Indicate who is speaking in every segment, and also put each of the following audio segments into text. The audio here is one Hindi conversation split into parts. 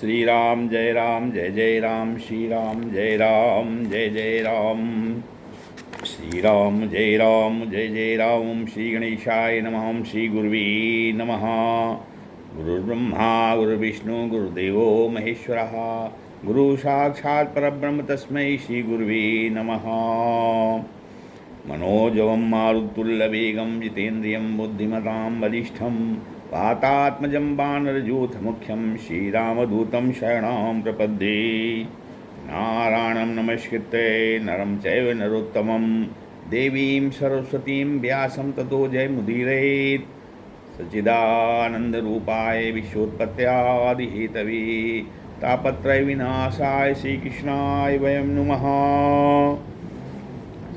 Speaker 1: श्री राम जय जय राम, श्री राम जय जय राम, श्री राम जय राम। श्री गणेशाय नमः। ओम श्री गुरुवे नमः। गुरुर्ब्रह्मा गुरुर्विष्णु गुरुदेवो महेश्वरः, गुरु साक्षात् परब्रह्म तस्मै श्री गुरुवे नमः। मनोजवं मारुतुल्यवेगं जितेन्द्रियं बुद्धिमतां बलिष्ठं वातात्मजं वानरयूथमुख्यं श्रीरामदूतं शरणं प्रपद्ये। नारायणं नमस्कृत्य नरं चैव नरोत्तमं देवीं सरस्वतीं व्यासं ततो जयमुदीरयेत्। सच्चिदानन्दरूपाय विश्वोत्पत्त्यादिहेतवे तापत्रयविनाशाय श्रीकृष्णाय वयं नुमः।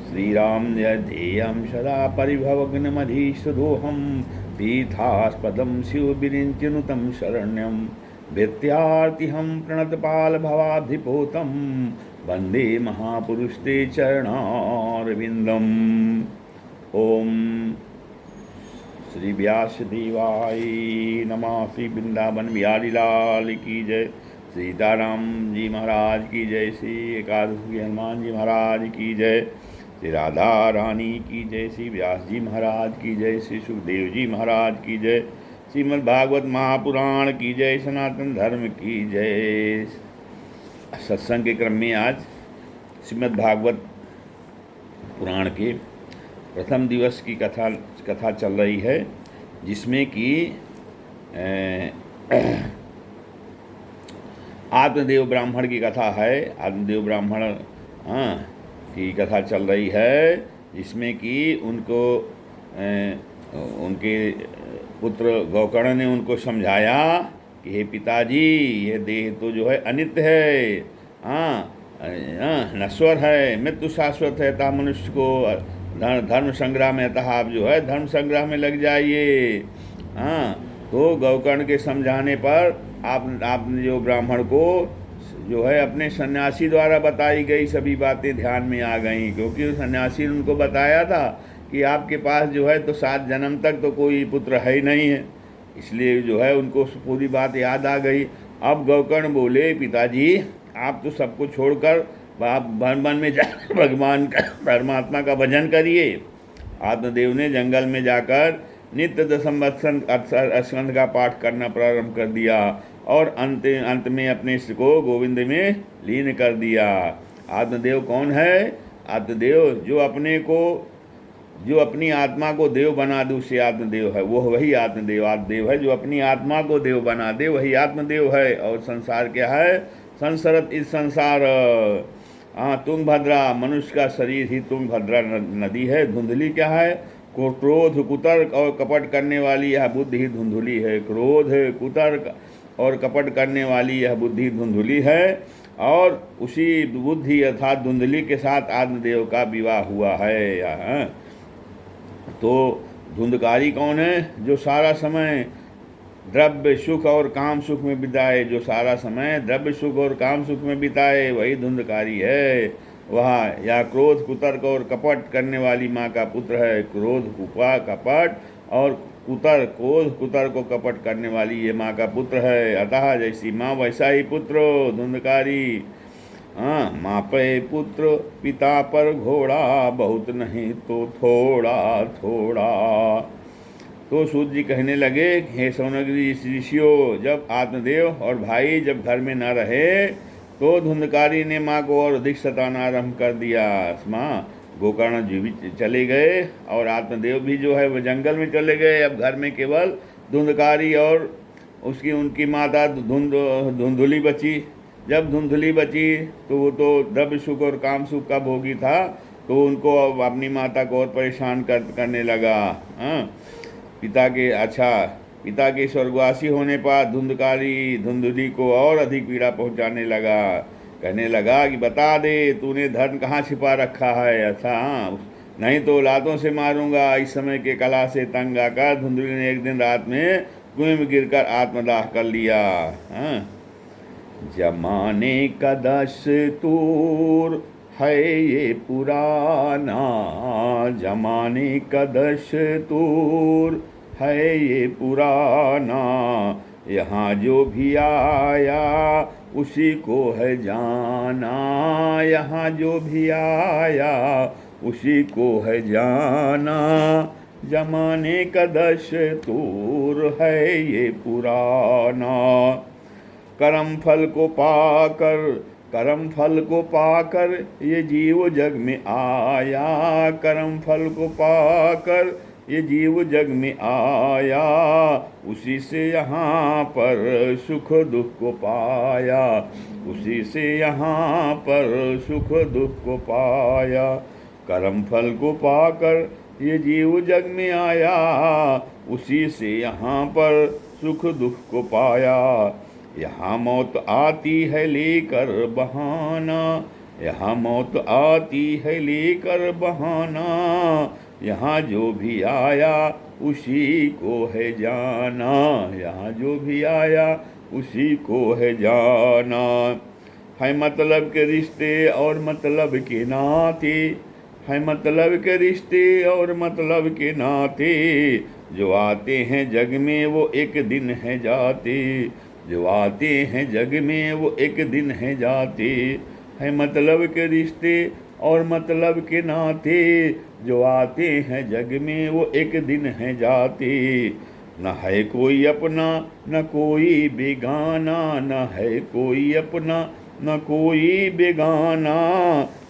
Speaker 1: श्रीराम ध्येयं सदा परिभवग्नमधीष्टदोहं तीर्थास्पदं शिवविरिञ्चनुतं शरण्यं भृत्यार्तिहं प्रणतपालभवाब्धिपोतं वन्दे महापुरुषते चरणारविन्दम्। ओम श्री व्यासदेवाय नमः। श्री वृंदावन बिहारी लाल की जय, सीताराम जी महाराज की जय, श्री एकादशी हनुमान जी महाराज की जय, श्री राधा रानी की जय, श्री व्यास जी महाराज की जय, श्री सुखदेव जी महाराज की जय, श्रीमद् भागवत महापुराण की जय, सनातन धर्म की जय। सत्संग के क्रम में आज श्रीमद् भागवत पुराण के प्रथम दिवस की कथा चल रही है, जिसमें कि आत्मदेव ब्राह्मण की कथा है। आत्मदेव ब्राह्मण की कथा चल रही है, जिसमें कि उनके पुत्र गोकर्ण ने उनको समझाया कि हे पिताजी, यह देह तो जो है अनित्य है, नश्वर है, मृत्यु शाश्वत है, अतः मनुष्य को धर्म संग्राम में, अतः आप जो है धर्म संग्राम में लग जाइए। तो गोकर्ण के समझाने पर आपने जो ब्राह्मण को जो है अपने सन्यासी द्वारा बताई गई सभी बातें ध्यान में आ गई, क्योंकि उस सन्यासी ने उनको बताया था कि आपके पास जो है तो 7 जन्म तक तो कोई पुत्र है ही नहीं है, इसलिए जो है उनको पूरी बात याद आ गई। अब गोकर्ण बोले, पिताजी आप तो सबको छोड़कर आप वन में जा भगवान का परमात्मा का भजन करिए। आत्मदेव ने जंगल में जाकर नित्य दशम स्कंध का पाठ करना प्रारंभ कर दिया और अंत में अपने को गोविंद में लीन कर दिया। आत्मदेव कौन है? आत्मदेव जो अपनी आत्मा को देव बना दे उसे आत्मदेव है, वो वही आत्मदेव है। जो अपनी आत्मा को देव बना दे वही आत्मदेव है। और संसार क्या है? संसरत इस संसार, तुंगभद्रा, मनुष्य का शरीर ही तुंगभद्रा नदी है। धुंधली क्या है? क्रोध, कुतर्क और कपट करने वाली यह बुद्धि ही धुंधली है। क्रोध, कुतर्क और कपट करने वाली यह बुद्धि धुंधली है, और उसी बुद्धि अर्थात धुंधली के साथ आत्मदेव का विवाह हुआ है। तो धुंधकारी कौन है? जो सारा समय द्रव्य सुख और काम सुख में बिताए, जो सारा समय द्रव्य सुख और काम सुख में बिताए वही धुंधकारी है। वह या क्रोध, कुतर्क और कपट करने वाली माँ का पुत्र है। क्रोध, कुपा, कपट और क्रोध, कुतर्क को कपट करने वाली ये माँ का पुत्र है। अतः जैसी माँ वैसा ही पुत्र धुंधकारी। माँ पे पुत्र पिता पर घोड़ा, बहुत नहीं तो थोड़ा थोड़ा। तो सूत जी कहने लगे, हे सौनकजी ऋषियों, जब आत्मदेव और भाई जब घर में न रहे तो धुंधकारी ने माँ को और अधिक सताना आरंभ कर दिया। माँ गोकर्ण जी भी चले गए और आत्मदेव भी जो है वह जंगल में चले गए। अब घर में केवल धुंधकारी और उनकी माता धुंधुली बची। जब धुंधुली बची तो वो तो द्रव्य सुख और काम सुख का भोगी था, तो उनको अब अपनी माता को और परेशान करने लगा। पिता के स्वर्गवासी होने पर धुंधकारी धुंधुली को और अधिक पीड़ा पहुंचाने लगा। कहने लगा कि बता दे, तूने धन कहाँ छिपा रखा है? अच्छा, नहीं तो लातों से मारूंगा। इस समय के कला से तंग आकर धुंधुली ने एक दिन रात में कुएं में गिरकर आत्मदाह कर लिया। जमाने का दस्तूर है ये पुराना, जमाने का दस्तूर है ये पुराना, यहाँ जो भी आया उसी को है जाना, यहाँ जो भी आया उसी को है जाना। जमाने का दस्तूर है ये पुराना, कर्म फल को पाकर, कर्म फल को पाकर ये जीव जग में आया, कर्म फल को पाकर ये जीव जग में आया, उसी से यहाँ पर सुख दुख को पाया, उसी से यहाँ पर सुख दुख को पाया। कर्म फल को पाकर ये जीव जग में आया, उसी से यहाँ पर सुख दुख को पाया। यहाँ मौत आती है लेकर बहाना, यहाँ मौत आती है लेकर बहाना, यहाँ जो भी आया उसी को है जाना, यहाँ जो भी आया उसी को है जाना। है मतलब के रिश्ते और मतलब के नाते, है मतलब के रिश्ते और मतलब के नाते, जो आते हैं जग में वो एक दिन है जाते, जो आते हैं जग में वो एक दिन है जाते। है मतलब के रिश्ते और मतलब के नाते, जो आते हैं जग में वो एक दिन है जाते। न है कोई अपना न कोई बेगाना, न है कोई अपना न कोई बेगाना,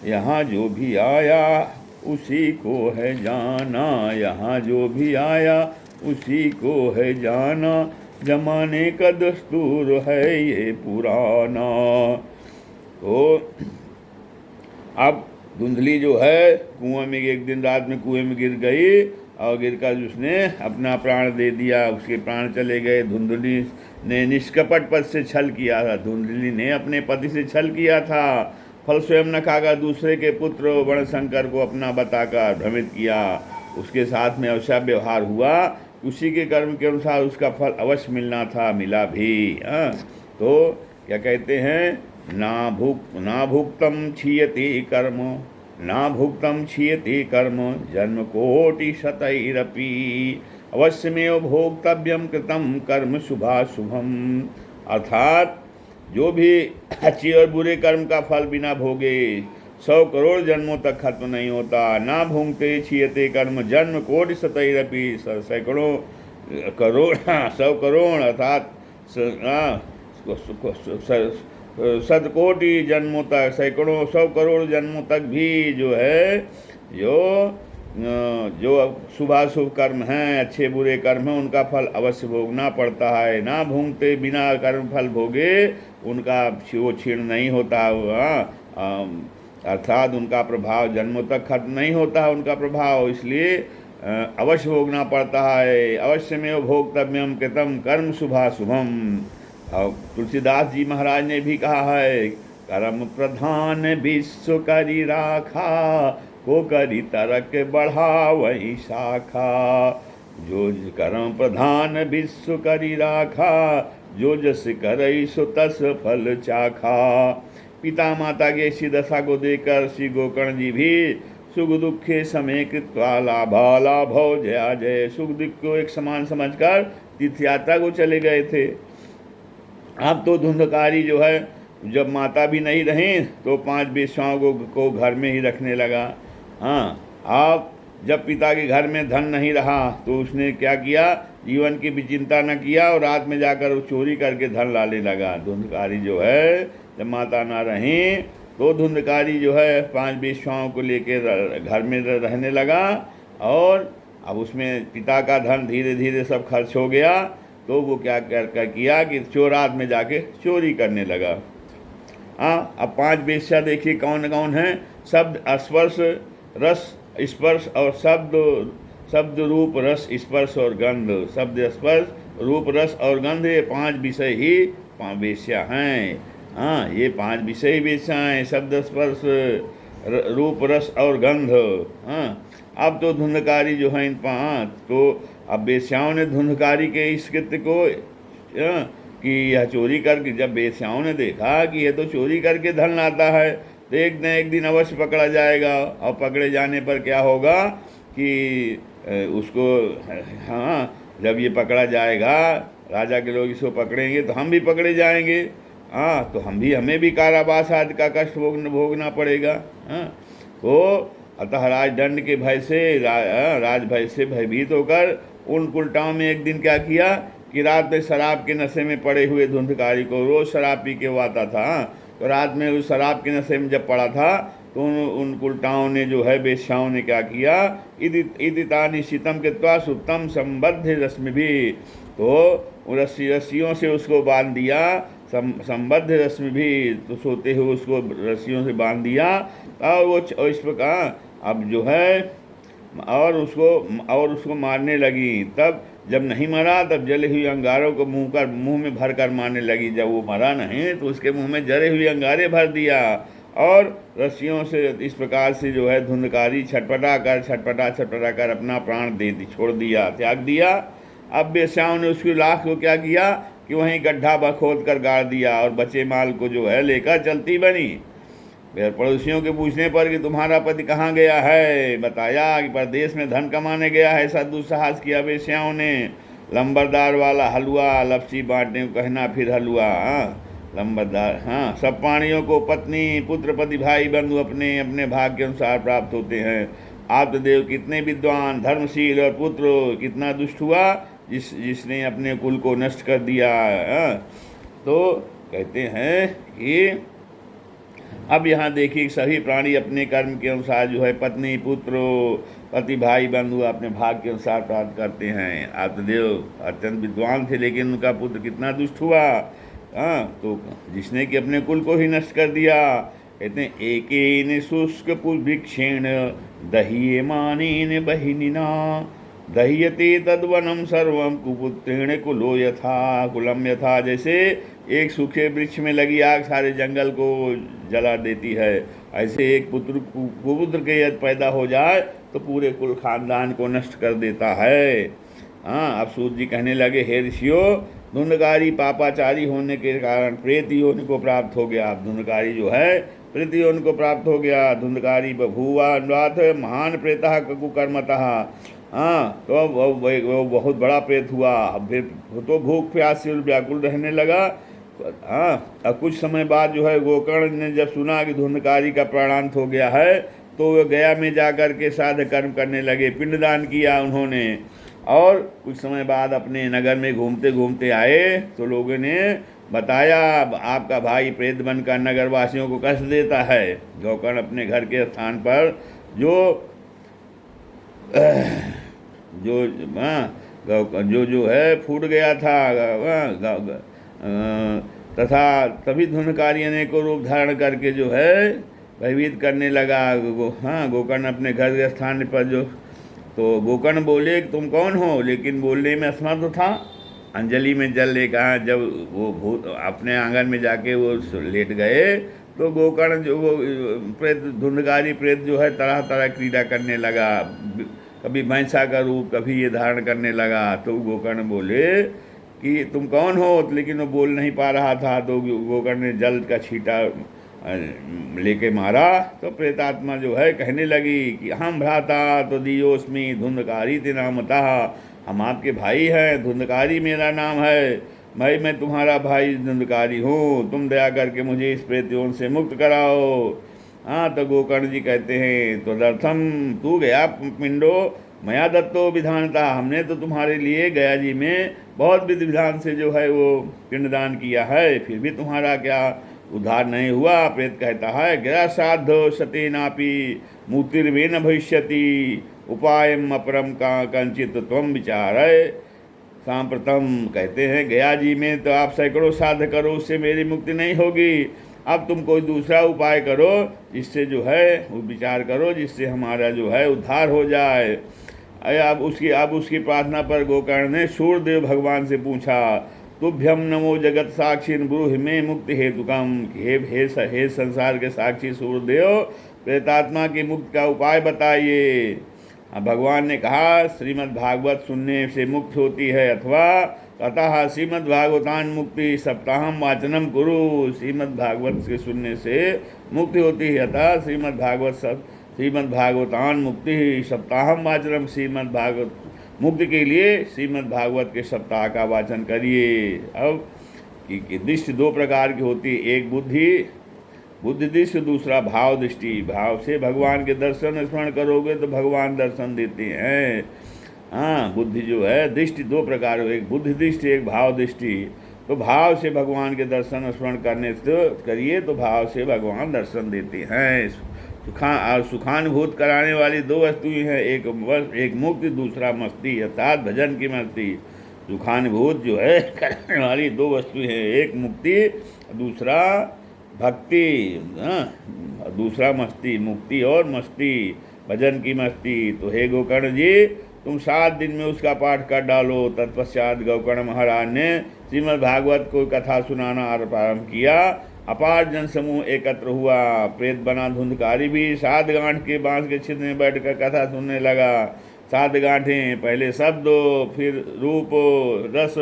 Speaker 1: यहाँ जो भी आया उसी को है जाना, यहाँ जो भी आया उसी को है जाना। जमाने का दस्तूर है ये पुराना। तो अब धुंधली जो है कुएं में, एक दिन रात में कुएं में गिर गई और गिर कर उसने अपना प्राण दे दिया, उसके प्राण चले गए। धुंधली ने निष्कपट पद से छल किया था, धुंधली ने अपने पति से छल किया था। फल स्वयं न खाकर दूसरे के पुत्र वर्णशंकर को अपना बताकर भ्रमित किया, उसके साथ में अवश्य व्यवहार हुआ, उसी के कर्म के अनुसार उसका फल अवश्य मिलना था, मिला भी। तो क्या कहते हैं, ना भुक्तम क्षीयते कर्म, ना भुक्तम क्षीयते कर्म, जन्म कोटि शतैरपि, अवश्यमेव भोक्तव्यम कृतम कर्म शुभाशुभम। अर्थात जो भी अच्छे और बुरे कर्म का फल बिना भोगे 100 करोड़ जन्मों तक खत्म नहीं होता। ना भूंगते क्षीयते कर्म, जन्म कोटि शतैरपि, सैकड़ों करोड़ 100 करोड़ अर्थात 100 जन्मों तक, सैकड़ों 100 करोड़ जन्मों तक भी जो है जो शुभाशुभ कर्म हैं, अच्छे बुरे कर्म हैं, उनका फल अवश्य भोगना पड़ता है। ना भूंगते, बिना कर्म फल भोगे उनका वो क्षीण नहीं होता, अर्थात उनका प्रभाव जन्मों तक खत्म नहीं होता उनका प्रभाव, इसलिए अवश्य भोगना पड़ता है। अवश्य में भोक्तव्यम कृतम कर्म शुभाशुभम। और तुलसीदास जी महाराज ने भी कहा है, कर्म प्रधान विश्व करी राखा, को करी तरक बढ़ा वही शाखा। जो कर्म प्रधान विश्व करी राखा, जो जस करई सो तस फल चाखा। पिता माता की ऐसी दशा को देखकर श्री गोकर्ण जी भी सुख दुखे समय कृत्वा लाभा लाभो जया जय, सुख दुख को एक समान समझकर तीर्थ यात्रा को चले गए थे। अब तो धुंधकारी जो है, जब माता भी नहीं रही तो 5 वेश्याओं को घर में ही रखने लगा। अब जब पिता के घर में धन नहीं रहा तो उसने क्या किया, जीवन की भी चिंता न किया और रात में जाकर वो चोरी करके धन लाने लगा। धुंधकारी जो है, जब माता ना रही तो धुंधकारी जो है 5 वेश्याओं को लेकर घर में रहने लगा और अब उसमें पिता का धन धीरे धीरे सब खर्च हो गया। तो वो क्या किया कि रात में जाके चोरी करने लगा। अब 5 वेश्या देखिए कौन कौन हैं, शब्द स्पर्श रस स्पर्श और शब्द रूप रस स्पर्श और गंध, शब्द स्पर्श रूप रस और गंध, ये 5 विषय ही 5 वेश्या हैं। ये 5 विषय वेश्या हैं, शब्द स्पर्श रूप रस और गंध। अब तो धुंधकारी जो है इन 5, तो अब वेश्याओं ने धुंधकारी के इस कृत्य को कि यह चोरी करके, जब वेश्याओं ने देखा कि यह तो चोरी करके धन लाता है तो एक न एक दिन अवश्य पकड़ा जाएगा। और पकड़े जाने पर क्या होगा कि उसको जब ये पकड़ा जाएगा राजा के लोग इसको पकड़ेंगे तो हम भी पकड़े जाएंगे। हाँ, तो हमें भी कारावास आदि का कष्ट भोगना पड़ेगा। हाँ, तो अतः राजदंड के भय से राज भय से भयभीत होकर उन कुलटाओं में एक दिन क्या किया कि रात में शराब के नशे में पड़े हुए धुंधकारी को, रोज शराब पी के वो आता था, तो रात में उस शराब के नशे में जब पड़ा था तो उन कुलटाओं ने जो है बेश्याओं ने क्या किया, इदितानि शीतम के त्वा सुप्तम संबद्ध रश्मि भी, तो रस्सियों से उसको बांध दिया, संबद्ध रश्मि भी, तो सोते हुए उसको रस्सियों से बांध दिया। और वो इस प्रकार अब जो है और उसको मारने लगी। तब जब नहीं मरा तब जले हुए अंगारों को मुंह में भर कर मारने लगी। जब वो मरा नहीं तो उसके मुंह में जले हुए अंगारे भर दिया और रस्सियों से इस प्रकार से जो है धुंधकारी छटपटा कर अपना प्राण छोड़ दिया, त्याग दिया। अब बेश्याओं ने उसकी लाश को क्या किया कि वहीं गड्ढा खोद कर गाड़ दिया और बचे माल को जो है लेकर चलती बनी। फिर पड़ोसियों के पूछने पर कि तुम्हारा पति कहाँ गया है, बताया कि परदेश में धन कमाने गया है। ऐसा दुस्साहस किया बेश्याओं ने। लंबरदार वाला हलवा, लपसी बांटने को कहना फिर हलवा। लंबरदार, हाँ, सब प्राणियों को पत्नी पुत्र पति भाई बंधु अपने अपने भाग के अनुसार प्राप्त होते हैं। आत्मदेव कितने विद्वान धर्मशील और पुत्र कितना दुष्ट हुआ जिसने अपने कुल को नष्ट कर दिया। तो कहते हैं कि अब यहाँ देखिए सभी प्राणी अपने कर्म के अनुसार जो है पत्नी पुत्र पति भाई बंधु अपने भाग के अनुसार प्राप्त करते हैं। आत्मदेव अत्यंत विद्वान थे लेकिन उनका पुत्र कितना दुष्ट हुआ। हाँ, तो जिसने कि अपने कुल को ही नष्ट कर दिया। कहते हैं एकेन शुष्क वृक्षेण दह्यमानेन बहिनिना दह्यते तद्वनम सर्वम कुपुत्रेण कुलम यथा। जैसे एक सूखे वृक्ष में लगी आग सारे जंगल को जला देती है, ऐसे एक कुपुत्र के यदि पैदा हो जाए तो पूरे कुल खानदान को नष्ट कर देता है। हाँ, अब सूत जी कहने लगे, हे ऋषियों, धुंधकारी पापाचारी होने के कारण प्रेत योनि को प्राप्त हो गया। धुंधकारी जो है प्रेत योनि को प्राप्त हो गया। धुंधकारी बभूवा महान प्रेतः कुकर्मतः। हाँ, तो वो बहुत बड़ा प्रेत हुआ। अब फिर तो भूख प्यास से व्याकुल रहने लगा। हाँ, अब कुछ समय बाद जो है गोकर्ण ने जब सुना कि धुंधकारी का प्राणांत हो गया है तो वे गया में जाकर के साध कर्म करने लगे, पिंडदान किया उन्होंने। और कुछ समय बाद अपने नगर में घूमते घूमते आए तो लोगों ने बताया आपका भाई प्रेत बनकर नगर वासियों को कष्ट देता है। गोकर्ण अपने घर के स्थान पर जो है फूट गया था तथा तभी धुंधकारी ने को रूप धारण करके जो है भयभीत करने लगा। गोकर्ण अपने घर के स्थान पर तो गोकर्ण बोले तुम कौन हो, लेकिन बोलने में असमर्थ था। अंजलि में जल लेकर जब वो भूत अपने आंगन में जाके वो लेट गए तो गोकर्ण जो वो प्रेत धुंधकारी प्रेत जो है तरह तरह क्रीड़ा करने लगा, कभी भैंसा का रूप कभी ये धारण करने लगा। तो गोकर्ण बोले कि तुम कौन हो, लेकिन वो बोल नहीं पा रहा था। तो गोकर्ण ने जल का छींटा लेके मारा तो प्रेतात्मा जो है कहने लगी कि हम भ्राता तो दियोस्मी धुंधकारी ते नामता, हम आपके भाई हैं, धुंधकारी मेरा नाम है, मैं तुम्हारा भाई धुंधकारी हूँ, तुम दया करके मुझे इस प्रेत योन से मुक्त कराओ। हाँ, तो गोकर्ण जी कहते हैं तो दर्थम तू गया पिंडो मया दत्तो विधानता, हमने तो तुम्हारे लिए गया जी में बहुत विधि विधान से जो है वो पिंडदान किया है, फिर भी तुम्हारा क्या उद्धार नहीं हुआ। प्रेत कहता है गिरा साधो सतेनापि मूर्तिर्वेन भविष्यति उपायम अपरम का कंचित त्वम विचारय सांप्रतम। कहते हैं गया जी में तो आप सैकड़ों साध करो, उससे मेरी मुक्ति नहीं होगी। अब तुम कोई दूसरा उपाय करो जिससे जो है वो विचार करो जिससे हमारा जो है उद्धार हो जाए। अब उसकी प्रार्थना पर गोकर्ण ने सूर्यदेव भगवान से पूछा, तुभ्यम नमो जगत साक्षी ब्रूहि में मुक्ति हेतुकम। हे संसार के साक्षी सूर्यदेव, प्रेतात्मा की मुक्ति का उपाय बताइए। भगवान ने कहा श्रीमद् भागवत सुनने से मुक्ति होती है, अथवा अतः श्रीमद् भागवतान मुक्ति सप्ताहम वाचनम कुरु, श्रीमद् भागवत के सुनने से मुक्ति होती है। अतः श्रीमद् भागवतान मुक्ति सप्ताहम वाचनम, श्रीमद् भागवत मुक्ति के लिए श्रीमद् भागवत के सप्ताह का वाचन करिए। अब कि दृष्टि दो प्रकार की होती है, एक बुद्धि दृष्टि, दूसरा भाव दृष्टि। भाव से भगवान के दर्शन स्मरण करोगे तो भगवान दर्शन देते हैं। हाँ, बुद्धि जो है, दृष्टि दो प्रकार, एक बुद्धि दृष्टि, एक भाव दृष्टि। तो भाव से भगवान के दर्शन स्मरण करने से करिए तो भाव से भगवान दर्शन देते हैं। सुखानुभूत कराने वाली दो वस्तुएं हैं, एक मुक्ति, दूसरा मस्ती, अर्थात भजन की मस्ती। सुखानुभूत जो है कराने वाली दो वस्तुएं हैं, एक मुक्ति, दूसरा भक्ति, दूसरा मस्ती। मुक्ति और मस्ती, भजन की मस्ती। तो हे गोकर्ण जी, तुम 7 दिन में उसका पाठ कर डालो। तत्पश्चात गोकर्ण महाराज ने श्रीमद् भागवत को कथा सुनाना प्रारंभ किया। अपार जन समूह एकत्र हुआ। प्रेत बना धुंधकारी भी 7 गांठ के बांस के छिद्र में बैठकर कथा सुनने लगा। 7 गांठें, पहले शब्द, फिर रूप रस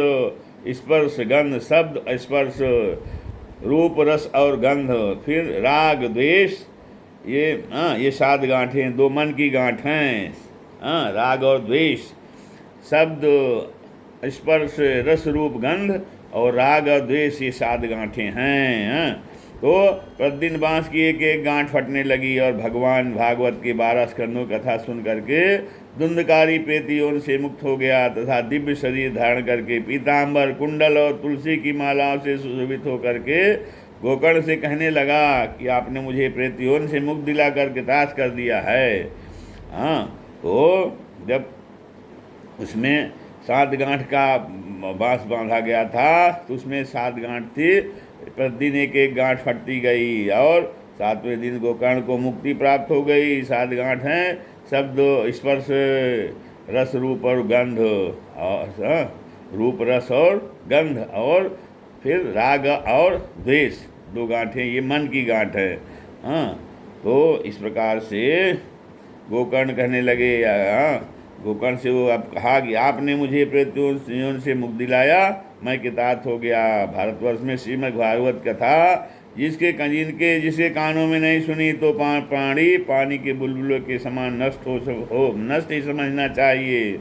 Speaker 1: स्पर्श गंध, शब्द स्पर्श रूप रस और गंध, फिर राग द्वेष। ये 7 गांठें 2 मन की गांठ हैं। राग और द्वेष, शब्द स्पर्श रस रूप गंध और राग और द्वेष, ये 7 गांठें हैं। तो प्रतिदिन बांस की एक एक गांठ फटने लगी और भगवान भागवत के 12 स्कंदों कथा सुन करके धुंधकारी प्रेतियों से मुक्त हो गया तथा दिव्य शरीर धारण करके पीताम्बर, कुंडल और तुलसी की मालाओं से सुशोभित होकर के गोकर्ण से कहने लगा कि आपने मुझे प्रेतियों से मुक्त दिला कर कृतार्थ कर दिया है। तो जब उसमें 7 गांठ का बांस बांधा गया था तो उसमें 7 गांठ थी, प्रतिदिन एक एक गांठ फटती गई और 7वें दिन गोकर्ण को मुक्ति प्राप्त हो गई। 7 गांठ हैं, शब्द स्पर्श रस रूप और गंध, और रूप रस और गंध, और फिर राग और द्वेष, 2 गांठें, ये मन की गांठ है। तो इस प्रकार से गोकर्ण कहने लगे, गोकर्ण से वो अब कहा कि आपने मुझे प्रेतियों से मुक्त दिलाया, मैं कृतार्थ हो गया। भारतवर्ष में श्रीमद् भागवत कथा जिसके कानों में नहीं सुनी तो प्राणी पानी के बुलबुलों के समान नष्ट ही समझना चाहिए।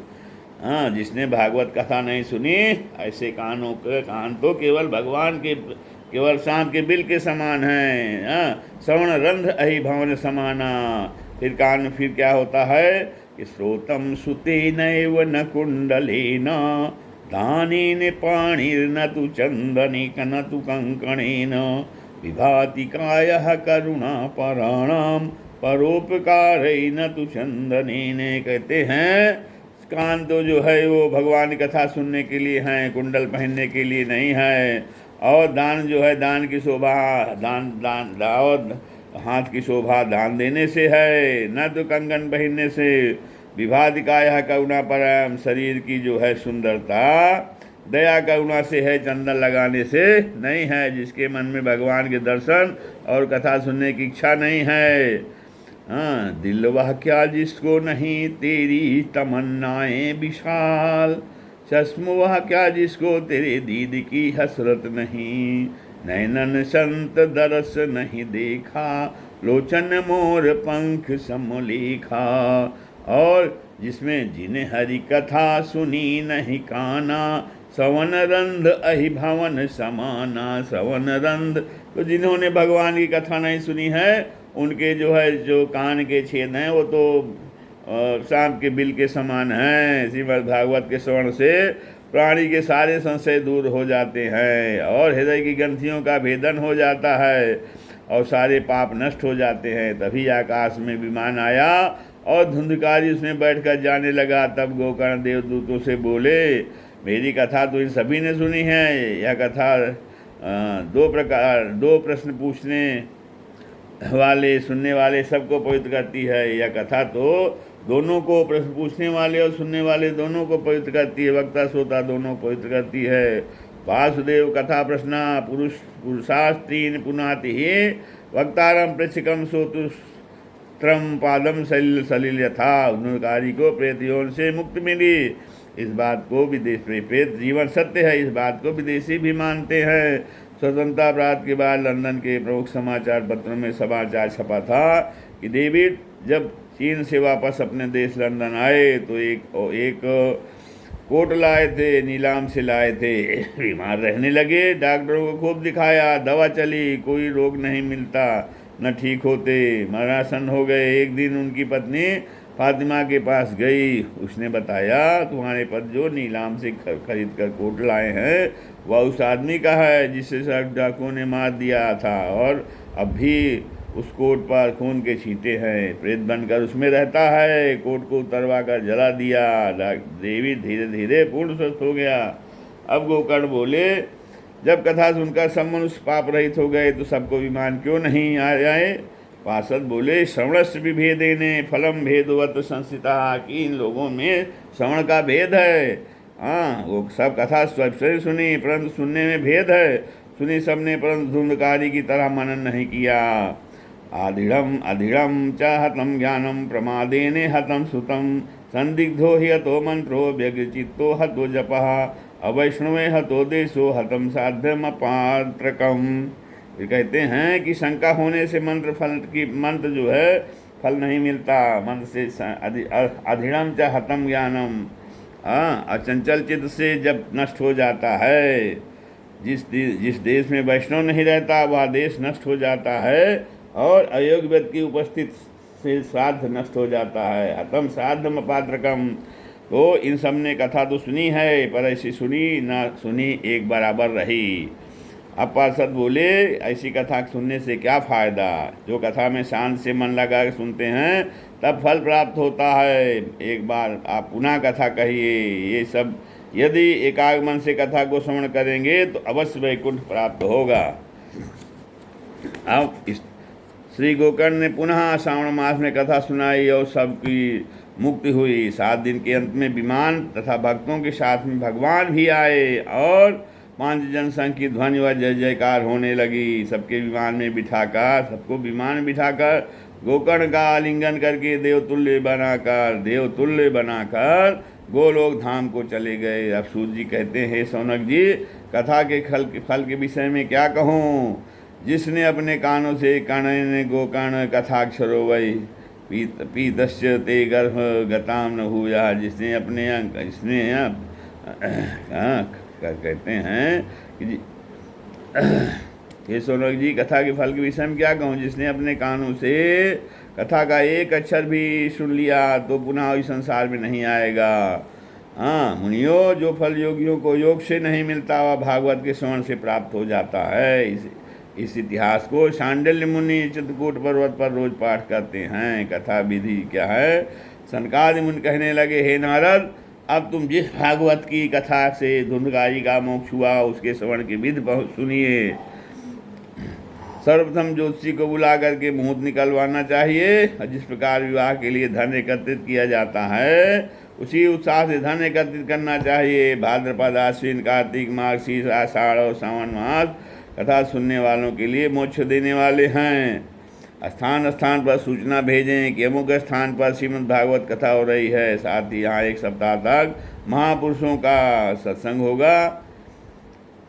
Speaker 1: जिसने भागवत कथा नहीं सुनी, ऐसे कान तो केवल भगवान के केवल सांप के बिल के समान हैं। श्रवण रंध्र अहि भवन समाना। फिर क्या होता है कि श्रोतम सुते नैव न कुंडलेन दानेन पाणिर्न तु चंदनिक न तु कंकणेन विभाति कायः करुणा पराणाम परोपकारेण तु चंदनेन। कहते हैं कान तो जो है वो भगवान की कथा सुनने के लिए हैं, कुंडल पहनने के लिए नहीं है। और दान जो है, दान की शोभा दान और हाथ की शोभा दान देने से है, न तो कंगन पहनने से। विभादिकाया करुणा परम, शरीर की जो है सुंदरता दया करुणा से है, चंदन लगाने से नहीं है। जिसके मन में भगवान के दर्शन और कथा सुनने की इच्छा नहीं है। दिल वह क्या जिसको नहीं तेरी तमन्नाएं विशाल, चश्म वह क्या जिसको तेरे दीद की हसरत नहीं। नैनन संत दरस नहीं देखा, लोचन मोर पंख समलेखा। और जिसमें जिन्हें हरि कथा सुनी नहीं काना, श्रवण रंध अहि भवन समाना। श्रवण रंध, तो जिन्होंने भगवान की कथा नहीं सुनी है उनके जो कान के छेद हैं वो तो सांप के बिल के समान हैं। श्रीमद् भागवत के श्रवण से प्राणी के सारे संशय दूर हो जाते हैं और हृदय की ग्रंथियों का भेदन हो जाता है और सारे पाप नष्ट हो जाते हैं। तभी आकाश में विमान आया और धुंधकारी उसमें बैठकर जाने लगा। तब गोकर्ण देवदूतों से बोले, मेरी कथा तो इन सभी ने सुनी है। यह कथा 2 प्रश्न पूछने वाले सुनने वाले सबको पवित्र करती है। यह कथा तो दोनों को, प्रश्न पूछने वाले और सुनने वाले दोनों को पवित्र करती है। वक्ता श्रोता दोनों पवित्र करती है। वासुदेव कथा प्रश्ना पुरुषास्त्रीन पुनाति ही वक्तारम पृच्छकम सोतुस्त्रम पादम सलिल यथा। धुंधकारी को प्रेतियों से मुक्ति मिली। इस बात को विदेश में प्रेत जीवन सत्य है, इस बात को विदेशी भी मानते हैं। स्वतंत्रता प्राप्त के बाद लंदन के प्रमुख समाचार पत्रों में समाचार छपा था कि डेविड जब चीन से वापस अपने देश लंदन आए तो एक कोट लाए थे, नीलाम से लाए थे। बीमार रहने लगे, डॉक्टरों को खूब दिखाया, दवा चली, कोई रोग नहीं मिलता, न ठीक होते, मरणासन हो गए। एक दिन उनकी पत्नी फातिमा के पास गई, उसने बताया तुम्हारे पति जो नीलाम से खरीद कर कोट लाए हैं वह उस आदमी का है जिसे सब डाकुओं ने मार दिया था, और अब भी उस कोट पर खून के छींटे हैं, प्रेत बनकर उसमें रहता है। कोट को उतरवा कर जला दिया। देवी धीरे धीरे पूर्ण स्वस्थ हो गया। अब गोकर्ण बोले, जब कथा सुनकर सब मनुष्य पाप रहित हो गए तो सबको विमान क्यों नहीं आ जाए? पार्षद बोले, श्रवणस्य विभेदेने फलम भेदवत संस्थिता, कि इन लोगों में श्रवण का भेद है। हाँ, वो सब कथा स्वयं सुनी परंतु सुनने में भेद है। सुनी सबने परंतु धुंधकारी की तरह मनन नहीं किया। अधीड़म च हतम ज्ञानम प्रमादेने हतम सुतम, संदिग्धो हि हतो मंत्रो व्यग्रचित्तो हतो जपः, अवैष्णवे हतो देशो हतम साध्यम अपात्रकम। ये कहते हैं कि शंका होने से मंत्र जो है फल नहीं मिलता। मंत्र से अधीड़म च हतम ज्ञानम, अचंचल चित्त से जब नष्ट हो जाता है। जिस देश में वैष्णव नहीं रहता वह देश नष्ट हो जाता है, और अयोग्य व्यक्ति की उपस्थित से श्राद्ध नष्ट हो जाता है। हतम श्राद्धम अपात्रकम। तो इन सब ने कथा तो सुनी है, पर ऐसी सुनी ना सुनी एक बराबर रही। अब पार्षद बोले, ऐसी कथा सुनने से क्या फ़ायदा? जो कथा में शांत से मन लगा के सुनते हैं तब फल प्राप्त होता है। एक बार आप पुनः कथा कहिए। ये सब यदि एकाग्र मन से कथा को श्रवण करेंगे तो अवश्य वैकुंठ प्राप्त होगा। अब श्री गोकर्ण ने पुनः श्रावण मास में कथा सुनाई और सबकी मुक्ति हुई। 7 दिन के अंत में विमान तथा भक्तों के साथ में भगवान भी आए और 5 जनसंघ की ध्वनि व जय जयकार होने लगी। सबको विमान में बिठाकर गोकर्ण का आलिंगन करके देवतुल्य बनाकर गोलोक धाम को चले गए। अब सूत जी कहते हैं, शौनक जी, कथा के फल के विषय में क्या कहूँ? जिसने अपने कानों से कर्ण गोकर्ण कथाक्षरो वै पीतस्य ते गर्भ गताम न हुआ। जिसने अपने कहते हैं कि हे शौनक जी, कथा के फल के विषय में क्या कहूँ? जिसने अपने कानों से कथा का एक अक्षर भी सुन लिया तो पुनः इस संसार में नहीं आएगा। हाँ मुनियों, जो फल योगियों को योग से नहीं मिलता वह भागवत के श्रवण से प्राप्त हो जाता है। इस इतिहास को शांडिल्य मुनि चित्रकूट पर्वत पर रोज पाठ करते हैं। कथा विधि क्या है? सनकादि मुनि कहने लगे, हे नारद, अब तुम जिस भागवत की कथा से धुंधकारी का मोक्ष हुआ उसके श्रवण की विधि बहुत सुनिए। सर्वप्रथम ज्योतिषी को बुला करके मुहूर्त निकलवाना चाहिए। जिस प्रकार विवाह के लिए धन एकत्रित किया जाता है उसी उत्साह से धन एकत्रित करना चाहिए। भाद्रपद, आश्विन, कार्तिक, मार्गशीर्ष, आषाढ़ और सावन मास कथा सुनने वालों के लिए मोक्ष देने वाले हैं। स्थान स्थान पर सूचना भेजें कि अमुक स्थान पर श्रीमद् भागवत कथा हो रही है। साथ ही यहाँ 1 सप्ताह तक महापुरुषों का सत्संग होगा।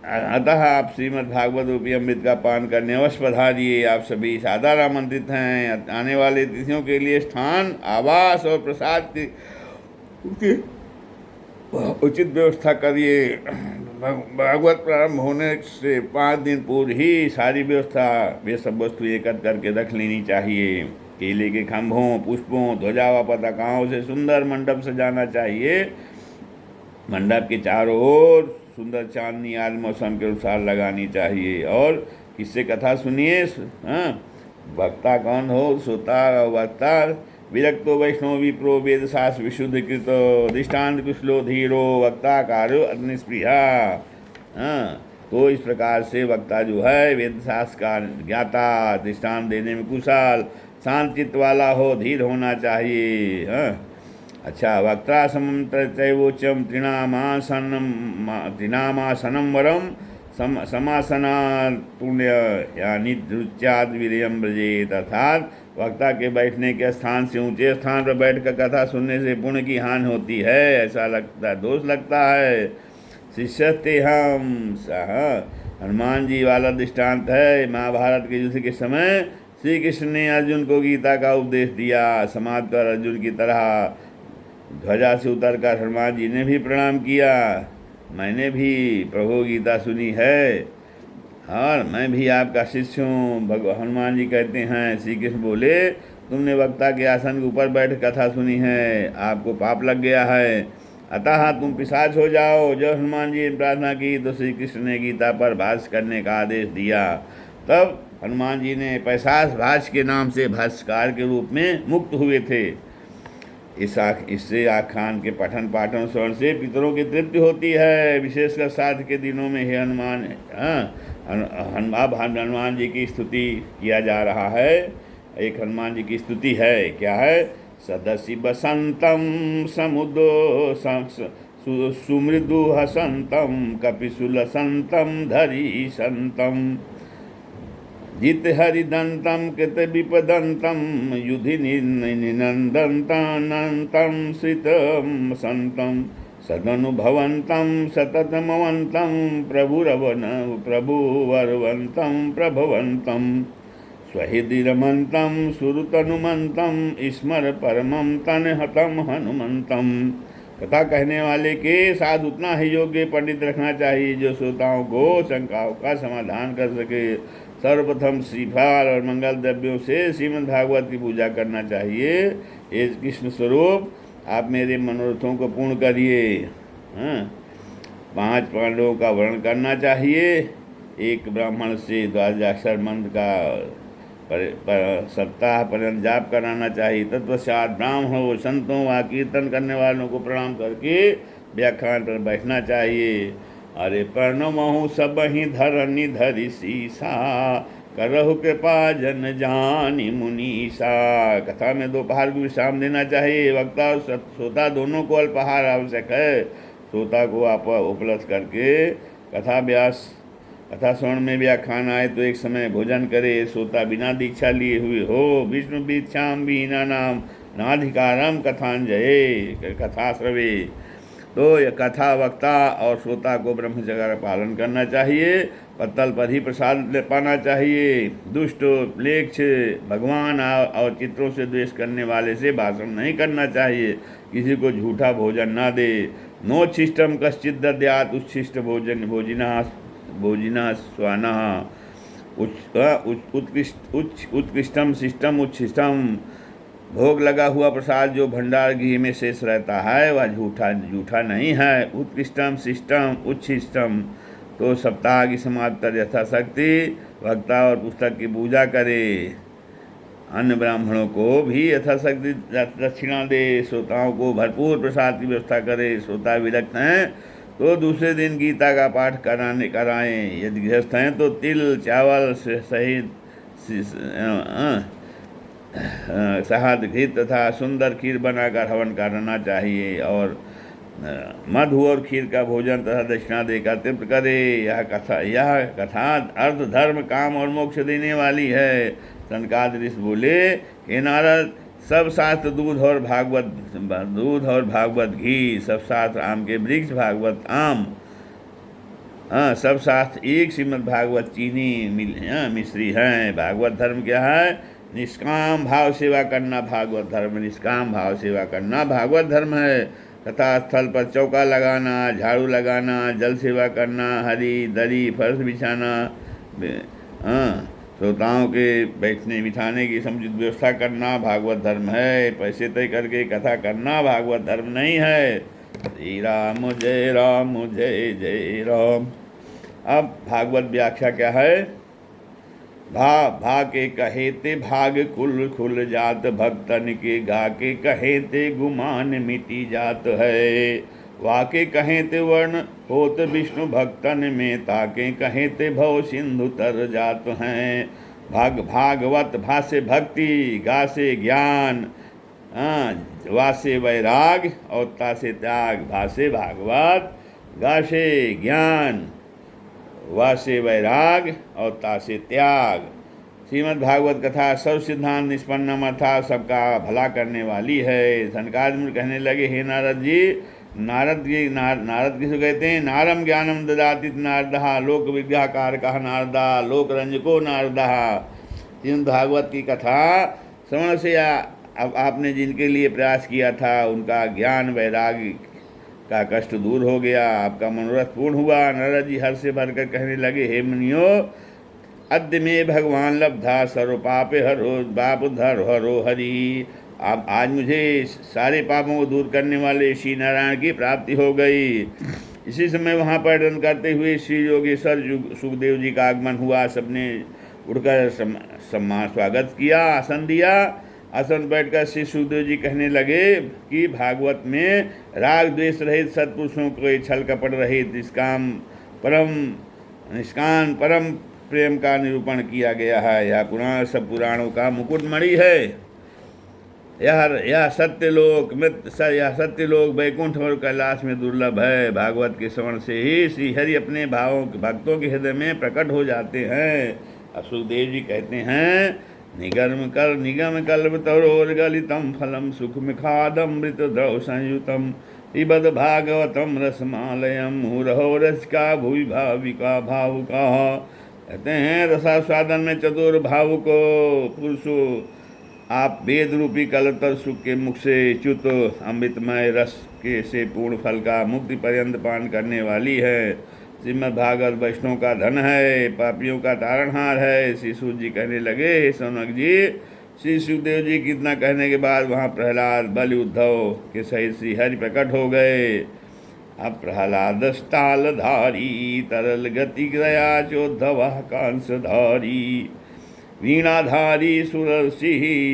Speaker 1: अतः आप श्रीमद् भागवत रूपी अमृत का पान करने अवश्य पधारिए। आप सभी सादर आमंत्रित हैं। आने वाले तिथियों के लिए स्थान, आवास और प्रसाद की उचित व्यवस्था करिए। भागवत प्रारंभ होने से 5 दिन पूर्व ही सारी व्यवस्था वे सब वस्तु एकत्र करके रख लेनी चाहिए। केले के खंभों, पुष्पों, ध्वजा व पताकाओं से सुंदर मंडप सजाना चाहिए। मंडप के चारों ओर सुंदर चांदनी आदि मौसम के अनुसार लगानी चाहिए। और किससे कथा सुनिए? वक्ता कौन हो? श्रोता वक्ता विरक्तो वैष्णव विप्रो वेद शास्त्र विशुद्ध कृत दृष्टान्त कुशलो धीरो वक्ता कार्यो अग्निस्पृहा। तो इस प्रकार से वक्ता जो है वेद शास्त्र का ज्ञाता, दृष्टांत देने में कुशल, शांत चित्त वाला हो, धीर होना चाहिए। अच्छा, वक्ता समंत्रवोचम तृणामासनम वरम समासना पुण्य यानी रुच्याद वीर्यम ब्रजेत। अर्थात वक्ता के बैठने के स्थान से ऊंचे स्थान पर बैठकर कथा सुनने से पुण्य की हानि होती है, ऐसा लगता, दोष लगता है। शिष्यते हम सह हनुमान जी वाला दृष्टांत है। महाभारत के युद्ध के समय श्री कृष्ण ने अर्जुन को गीता का उपदेश दिया। समाप्त कर अर्जुन की तरह ध्वजा से उतरकर हनुमान जी ने भी प्रणाम किया। मैंने भी प्रभु गीता सुनी है और मैं भी आपका शिष्य हूँ। हनुमान जी कहते हैं, श्री कृष्ण बोले, तुमने वक्ता के आसन के ऊपर बैठ कथा सुनी है, आपको पाप लग गया है, अतः तुम पिशाच हो जाओ। जब हनुमान जी ने प्रार्थना की तो श्री कृष्ण ने गीता पर भाष्य करने का आदेश दिया। तब हनुमान जी ने पैशाच भाष्य के नाम से भाष्यकार के रूप में मुक्त हुए थे। इससे आख्यान के पठन पाठन श्रवण से पितरों की तृप्ति होती है, विशेषकर श्राद्ध के दिनों में। हे हनुमान, अब हनुमान जी की स्तुति किया जा रहा है। एक हनुमान जी की स्तुति है, क्या है? सदसि बसंतम समुदो सुमृदु हसंतम कपिशुलसंतम धरी संतम जित हरिदंतम कृत विपदंतम युधि निनंदंतानंतम श्रितम संतम सदनुभवंतम सततमवंतम प्रभुवरवंतम प्रभवंतम स्वहिदिरमंतम सुरतनुमंतम स्मर परमम तनहतम हनुमंतम। कथा कहने वाले के साथ उतना ही योग्य पंडित रखना चाहिए जो श्रोताओं को शंकाओं का समाधान कर सके। सर्वप्रथम श्रीफल और मंगल द्रव्यों से श्रीमद् भागवत की पूजा करना चाहिए। ये कृष्ण स्वरूप आप मेरे मनोरथों को पूर्ण करिए। 5 पांडवों का वर्णन करना चाहिए। एक ब्राह्मण से द्वादशाक्षर मंत्र का सप्ताह पर्यंत जाप कराना चाहिए। तत्पश्चात ब्राह्मणों, संतों व कीर्तन करने वालों को प्रणाम करके व्याख्यान पर बैठना चाहिए। अरे प्रणमहु सब ही धरनी धरि सीसा करहु कृपा जन जानी मुनीसा। कथा में दोपहर को विश्राम देना चाहिए। वक्ता और श्रोता दोनों को अल्पाहार आवश्यक है। श्रोता को आप उपलब्ध करके कथा श्रवण में व्याख्यान आए तो एक समय भोजन करे। श्रोता बिना दीक्षा लिए हुए हो। विष्णु दीक्षाम विहीना नाम नाधिकारम कथांजये कथा श्रवे। तो यह कथा वक्ता और श्रोता को ब्रह्मचर्य का पालन करना चाहिए। पत्तल पर ही प्रसाद पाना चाहिए। दुष्ट, म्लेच्छ, भगवान और चित्रों से द्वेष करने वाले से भाषण नहीं करना चाहिए। किसी को झूठा भोजन ना दे। नोच्छिष्टम कश्चित् दद्यात् उच्छिष्ट भोजिना स्वाना। उत्कृष्टम शिष्टम उच्छिष्टम। भोग लगा हुआ प्रसाद जो भंडार गृह में शेष रहता है वह झूठा नहीं है। उत्कृष्टम शिष्टम उच्छिष्टम। तो सप्ताह की समाप्ति यथाशक्ति वक्ता और पुस्तक की पूजा करे। अन्य ब्राह्मणों को भी यथाशक्ति दक्षिणा दे। श्रोताओं को भरपूर प्रसाद की व्यवस्था करे। श्रोता विरक्त हैं तो दूसरे दिन गीता का पाठ कराएं। यदि गृहस्थ हैं तो तिल चावल सहित शहद घी तथा सुंदर खीर बनाकर हवन करना चाहिए और मधु और खीर का भोजन तथा दक्षिणा देकर तृप्त करे। यह कथा अर्थ, धर्म, काम और मोक्ष देने वाली है। सनकादिक ऋषि बोले, हे नारद, सब शास्त्र दूध और भागवत घी, सब शास्त्र आम के वृक्ष भागवत आम, सब शास्त्र एक श्रीमद् भागवत चीनी मिश्री हैं। भागवत धर्म क्या है? निष्काम भाव सेवा करना भागवत धर्म। निष्काम भाव सेवा करना भागवत धर्म है। कथा स्थल पर चौका लगाना, झाड़ू लगाना, जल सेवा करना, हरी दरी फर्श बिछाना, श्रोताओं के बैठने बिठाने की समुचित व्यवस्था करना भागवत धर्म है। पैसे तय करके कथा करना भागवत धर्म नहीं है। श्री राम जय राम जय जय राम। अब भागवत व्याख्या क्या है? भा के कहेते भाग कुल खुल जात, भक्तन के गा के कहेते गुमान मिटी जात है। वाके कहेते वर्ण होत विष्णु भक्तन में, ताके कहेते भव सिंधु तर जात हैं। भागवत भासे भक्ति, गा से ज्ञान, वा से वैराग और ता से त्याग। भासे भागवत, गा से ज्ञान, वा से वैराग और ता से त्याग। श्रीमद् भागवत कथा सर्व सिद्धांत निष्पन्नम अर्थात सबका भला करने वाली है। सनकादिक कहने लगे, हे नारद जी, नारद किसे कहते हैं? नारम ज्ञानम ददाति नारदः, लोक विज्ञाकार कहा नारदा, लोक रंजको नारदः। श्रीमद् भागवत की कथा श्रवण से अब आपने जिनके लिए प्रयास किया था उनका ज्ञान वैराग्य का कष्ट दूर हो गया, आपका मनोरथ पूर्ण हुआ। नारद जी हर्ष से भरकर कहने लगे, हे मुनियो, अद्य में भगवान लब्धा सर्व पापे हरो पाप धर हरो हरि। अब आज मुझे सारे पापों को दूर करने वाले श्री नारायण की प्राप्ति हो गई। इसी समय वहाँ पर्यटन करते हुए श्री योगेश्वर सुखदेव जी का आगमन हुआ। सबने उड़कर सम्मान स्वागत किया, आसन दिया। आसन बैठकर श्री सुखदेव जी कहने लगे कि भागवत में राग द्वेष रहित सत्पुरुषों को छल कपट रहित निष्काम परम प्रेम का निरूपण किया गया है। यह पुराण सब पुराणों का मुकुटमणि है। यह सत्यलोक वैकुंठ और कैलाश में दुर्लभ है। भागवत के श्रवण से ही श्री हरि अपने भक्तों के हृदय में प्रकट हो जाते हैं। अब सुखदेव जी कहते हैं, निगम कल्प तरोर्गलितम फलम सुखम खादमृत द्रव संयुतम पिबद भागवतम रसमालयम मुरहो रसिका भूवि भाविका भावुका। कहते हैं, रसास्वादन में चतुर भावुको पुरुषो, आप वेद रूपी कलतर सुख के मुख से च्युत अमृतमय रस के से पूर्ण फल का मुक्ति पर्यंत पान करने वाली है। श्रीमद् भागवत वैष्णव का धन है, पापियों का तारणहार है। श्री सूत जी कहने लगे, सौनक जी, श्री सुखदेव जी कितना कहने के बाद वहाँ प्रहलाद बलि उद्धव के सहित श्री हरि प्रकट हो गए। अब प्रहलाद स्थालधारी तरल गति गया चोद्धव कांसधारी वीणाधारी सुरर्षि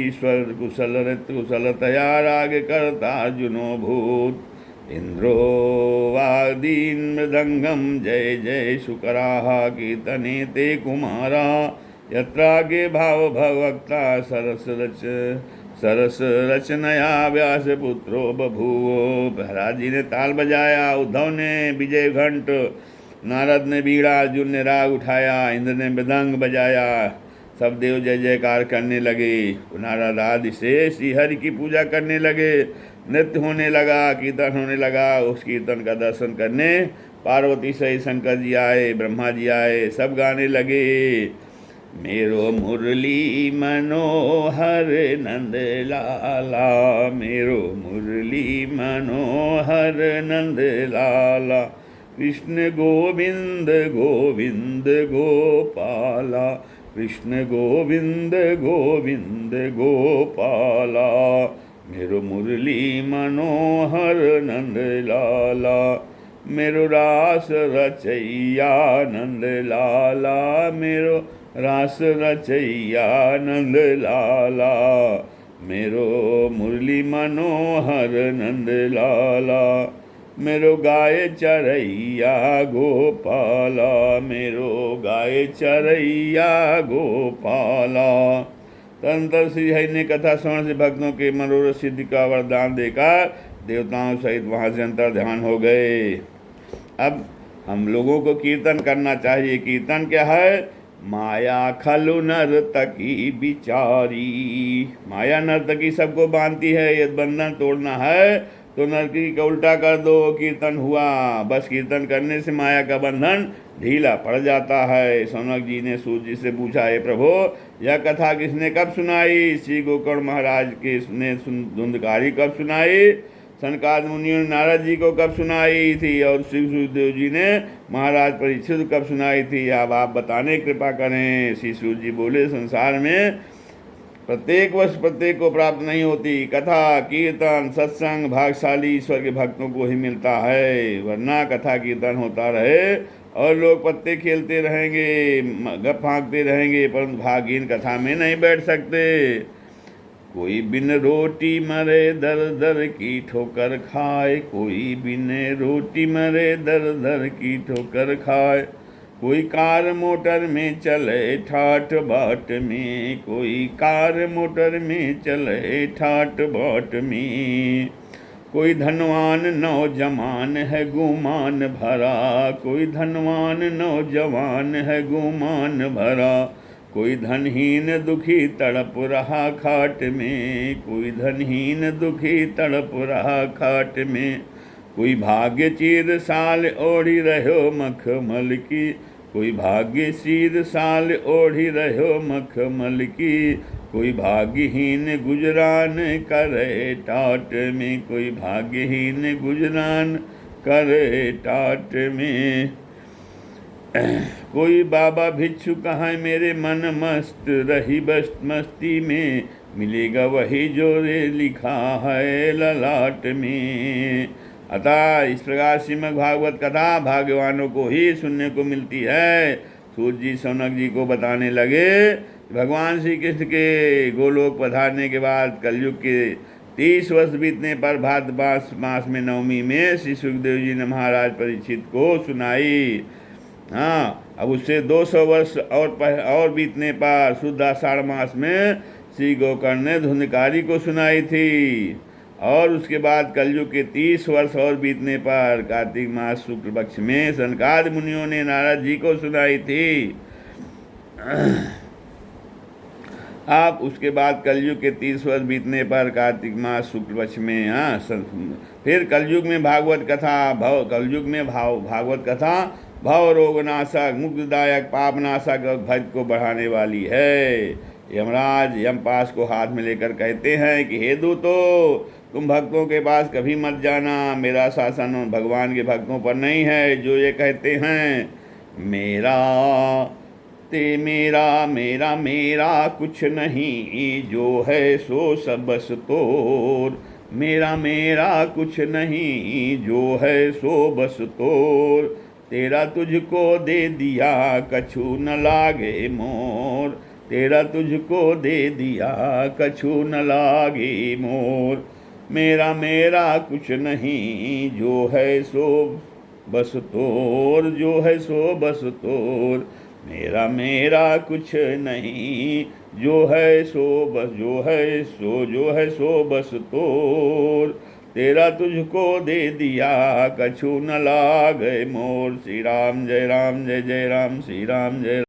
Speaker 1: ईश्वर कुशल कुशलतया राग करता अर्जुनो भूत इंद्रो वादीन मृदंगम जय जय शुकराः कीर्तने ते कुमारा यत्रागे भाव भगवक्ता सरस रचनया व्यास पुत्रो बभूवो। प्रहलाद जी ने ताल बजाया, उद्धव ने विजय घंट, नारद ने बीड़ा, अर्जुन ने राग उठाया, इंद्र ने मृदंग बजाया। सब देव जय जयकार करने लगे। नारद आदि से श्री हरि की पूजा करने लगे। नृत्य होने लगा, कीर्तन होने लगा। उस कीर्तन का दर्शन करने पार्वती सहित शंकर जी आए, ब्रह्मा जी आए, सब गाने लगे, मेरो मुरली मनोहर नंद लाला, मेरो मुरली मनोहर नंद लाला, कृष्ण गोविंद गोविंद गोपाला, कृष्ण गोविंद गोविंद गोपाला, मेरो मुरली मनोहर नंद लाला, मेरो रास रचैया नंद लाला, मेरो रास रचैया नंद लाला, मेरो मुरली मनोहर नंद लाला, मेरो गाय चरैया गोपाला, मेरो गाय चरैया गोपाला। तदनंतर श्री हरि ने कथा श्रवण से भक्तों के मनोरथ सिद्धि का वरदान देकर देवताओं सहित वहाँ से अंतर ध्यान हो गए। अब हम लोगों को कीर्तन करना चाहिए। कीर्तन क्या है? माया खलु नर्तकी बिचारी। माया नर्तकी सबको बांधती है। यदि बंधन तोड़ना है तो नर्तकी का उल्टा कर दो, कीर्तन हुआ। बस कीर्तन करने से माया का बंधन ढीला पड़ जाता है। सौनक जी ने सूत जी से पूछा, हे प्रभु, यह कथा किसने कब सुनाई? श्री गोकर्ण महाराज के ने धुंधकारी कब सुनाई? सनकादिक मुनियों ने नारद जी को कब सुनाई थी? और श्री सुखदेव जी ने महाराज परीक्षित कब सुनाई थी? अब आप बताने कृपा करें। श्री सूत जी बोले, संसार में प्रत्येक वर्ष प्रत्येक को प्राप्त नहीं होती। कथा कीर्तन सत्संग भागशाली ईश्वर के भक्तों को ही मिलता है, वरना कथा कीर्तन होता रहे और लोग पत्ते खेलते रहेंगे, गप फाँकते रहेंगे, परंतु भागहीन कथा में नहीं बैठ सकते। कोई बिन रोटी मरे दर दर की ठोकर खाए, कोई बिन रोटी मरे दर दर की ठोकर खाए, कोई कार मोटर में चले ठाट बाट में, कोई कार मोटर में चले ठाट बाट में, कोई धनवान नौजवान है गुमान भरा, कोई धनवान नौजवान है गुमान भरा, कोई धनहीन दुखी तड़प रहा खाट में, कोई धनहीन दुखी तड़प रहा खाट में, कोई भाग्य चीर साल ओढ़ी रहो मखमल की, कोई भाग्य शीर साल ओढ़ी रहो मखमल की, कोई भाग्यहीन गुजरान करे टाट में, कोई भाग्यहीन गुजरान करे टाट में। कोई बाबा भिक्षु कहाँ मेरे मन मस्त रही बस मस्ती में, मिलेगा वही जो रे लिखा है ललाट में। अतः इस प्रकार श्रीमद् भागवत कथा भाग्यवानों को ही सुनने को मिलती है। सूत जी शौनक जी को बताने लगे, भगवान श्री कृष्ण के गोलोक पधारने के बाद कलयुग के 30 वर्ष बीतने पर भाद्रपद मास में नवमी में श्री सुखदेव जी ने महाराज परीक्षित को सुनाई। हाँ, अब उससे 200 वर्ष और बीतने पर शुद्ध आषाढ़ मास में श्री गोकर्ण ने धुंधकारी को सुनाई थी, और उसके बाद कलयुग के 30 वर्ष और बीतने पर कार्तिक मास शुक्ल पक्ष में सनकादि मुनियों ने नारद जी को सुनाई थी। अब उसके बाद कलयुग के 30 वर्ष बीतने पर कार्तिक मास शुक्ल पक्ष में फिर कलयुग में भागवत कथा भागवत कथा भव रोगनाशक मुक्तिदायक पापनाशक भक्त को बढ़ाने वाली है। यमराज यमपाश को हाथ में लेकर कहते हैं कि हे दूतो, तुम भक्तों के पास कभी मत जाना, मेरा शासन भगवान के भक्तों पर नहीं है जो ये कहते हैं मेरा ते मेरा मेरा मेरा कुछ नहीं, जो है सो सब बस तोर, मेरा मेरा कुछ नहीं, जो है सो बस तोर, तेरा तुझको दे दिया कछु न लागे मोर, तेरा तुझको दे दिया कछु न लागे मोर, मेरा मेरा कुछ नहीं, जो है सो बस तोर, जो है सो बस तोर, मेरा मेरा कुछ नहीं, जो है सो बस जो है सो बस तोर, तेरा तुझको दे दिया कछु न लागे मोर। श्री राम जय राम जय जय राम, श्री राम जय